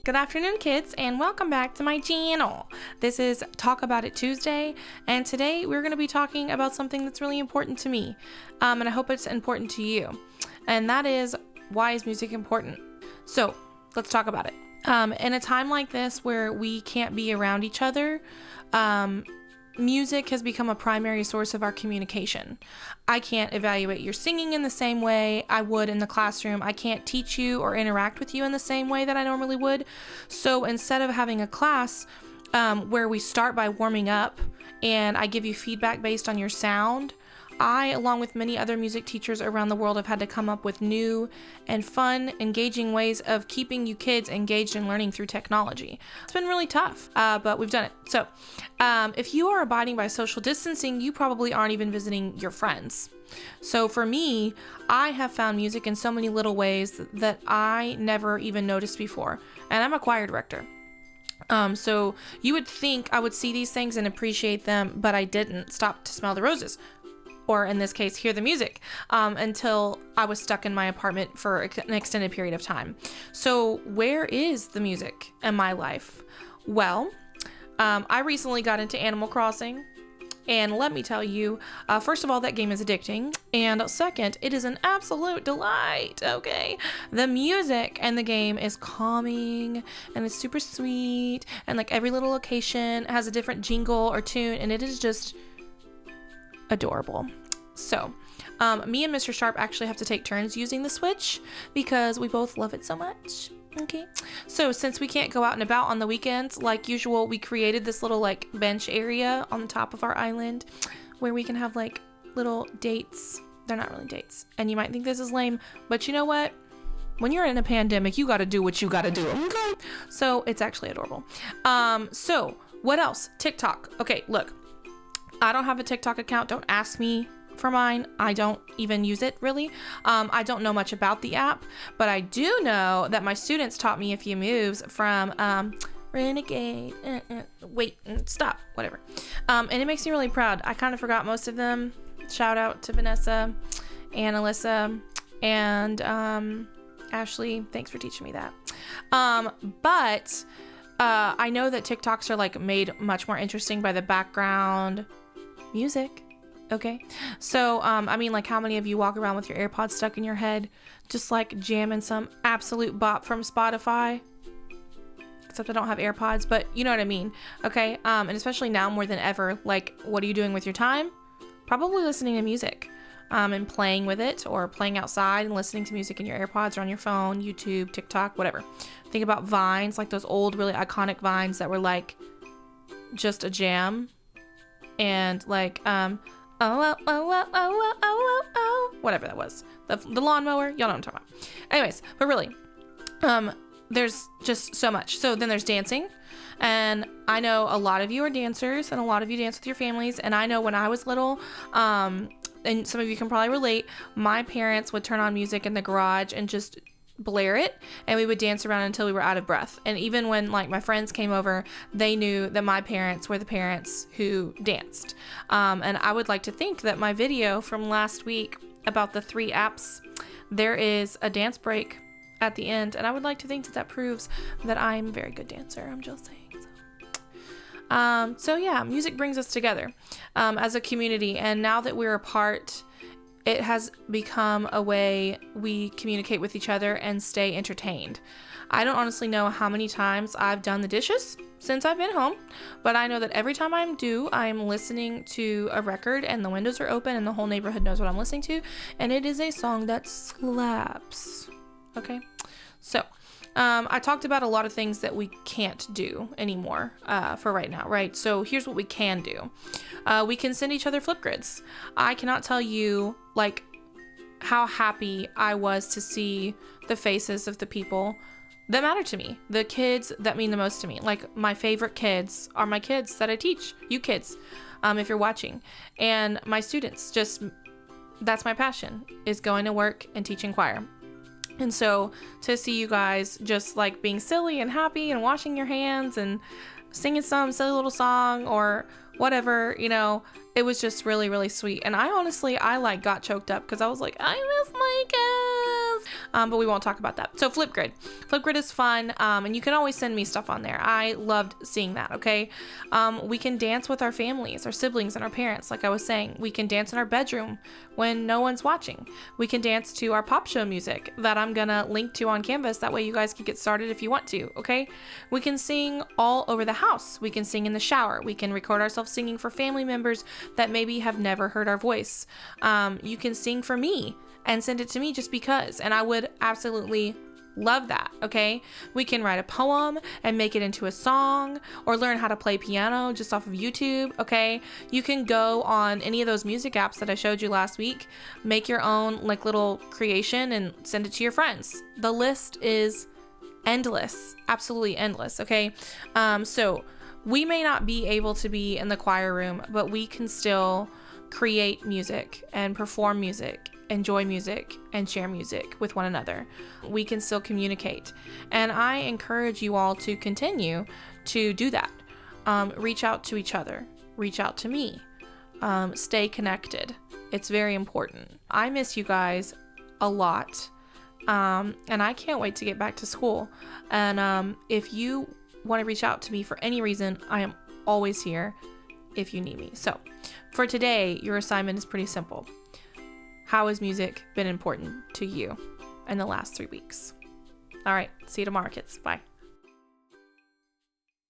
Good afternoon, kids, and welcome back to my channel. This is Talk About It Tuesday, and today we're going to be talking about something that's really important to me, and I hope it's important to you, and that is, why is music important? So let's talk about it. In a time like this where we can't be around each other, music has become a primary source of our communication. I can't evaluate your singing in the same way I would in the classroom. I can't teach you or interact with you in the same way that I normally would. So instead of having a class where we start by warming up and I give you feedback based on your sound, I, along with many other music teachers around the world, have had to come up with new and fun, engaging ways of keeping you kids engaged in learning through technology. It's been really tough, but we've done it. So if you are abiding by social distancing, you probably aren't even visiting your friends. So for me, I have found music in so many little ways that I never even noticed before. And I'm a choir director. So you would think I would see these things and appreciate them, but I didn't. Stop to smell the roses. Or in this case, hear the music, until I was stuck in my apartment for an extended period of time. So where is the music in my life? Well, I recently got into Animal Crossing, and let me tell you, first of all, that game is addicting, and second, it is an absolute delight, okay? The music in the game is calming, and it's super sweet, and like every little location has a different jingle or tune, and it is just adorable. So me and Mr. Sharp actually have to take turns using the Switch because we both love it so much. Okay, so since we can't go out and about on the weekends like usual, we created this little like bench area on the top of our island where we can have like little dates. They're not really dates, and you might think this is lame, but you know what? When you're in a pandemic, you got to do what you got to do. Okay, so it's actually adorable. So what else? TikTok. Okay, look, I don't have a TikTok account. Don't ask me for mine. I don't even use it really. I don't know much about the app, but I do know that my students taught me a few moves from Renegade, wait, stop, whatever. And it makes me really proud. I kind of forgot most of them. Shout out to Vanessa and Alyssa and Ashley. Thanks for teaching me that. But I know that TikToks are like made much more interesting by the background music. Okay, so I mean, like, how many of you walk around with your AirPods stuck in your head, just like jamming some absolute bop from Spotify? Except I don't have AirPods, but you know what I mean. Okay, and especially now more than ever, like, what are you doing with your time? Probably listening to music, and playing with it, or playing outside and listening to music in your AirPods or on your phone, YouTube, TikTok, whatever. Think about Vines, like those old, really iconic Vines that were like just a jam, and like whatever that was, the lawnmower, y'all know what I'm talking about. Anyways, but really, there's just so much. So then there's dancing, and I know a lot of you are dancers, and a lot of you dance with your families, and I know when I was little, and some of you can probably relate, my parents would turn on music in the garage and just blare it, and we would dance around until we were out of breath. And even when like my friends came over, they knew that my parents were the parents who danced. And I would like to think that my video from last week about the 3 apps, there is a dance break at the end, and I would like to think that that proves that I'm a very good dancer. I'm just saying. So yeah, music brings us together as a community, and now that we're apart, it has become a way we communicate with each other and stay entertained. I don't honestly know how many times I've done the dishes since I've been home, but I know that every time I'm due, I'm listening to a record and the windows are open and the whole neighborhood knows what I'm listening to, and it is a song that slaps. Okay? So, I talked about a lot of things that we can't do anymore for right now, right? So here's what we can do. We can send each other Flipgrids. I cannot tell you like how happy I was to see the faces of the people that matter to me, the kids that mean the most to me. Like, my favorite kids are my kids that I teach, you kids, if you're watching, and my students. Just, that's my passion, is going to work and teaching choir. And so to see you guys just like being silly and happy and washing your hands and singing some silly little song or whatever, you know, it was just really, really sweet. And I honestly, I like got choked up because I was like, I miss my kids. but we won't talk about that. So Flipgrid. Flipgrid is fun, and you can always send me stuff on there. I loved seeing that, okay? We can dance with our families, our siblings, and our parents, like I was saying. We can dance in our bedroom when no one's watching. We can dance to our pop show music that I'm gonna link to on Canvas. That way you guys can get started if you want to, okay? We can sing all over the house. We can sing in the shower. We can record ourselves singing for family members that maybe have never heard our voice. You can sing for me and send it to me just because, and I would absolutely love that, okay? We can write a poem and make it into a song, or learn how to play piano just off of YouTube, okay? You can go on any of those music apps that I showed you last week, make your own like little creation and send it to your friends. The list is endless, absolutely endless, okay? So we may not be able to be in the choir room, but we can still create music and perform music, enjoy music, and share music with one another. We can still communicate. And I encourage you all to continue to do that. Reach out to each other. Reach out to me. Stay connected. It's very important. I miss you guys a lot. And I can't wait to get back to school. And if you want to reach out to me for any reason, I am always here if you need me. So for today, your assignment is pretty simple. How has music been important to you in the last 3 weeks? All right, see you tomorrow, kids. Bye.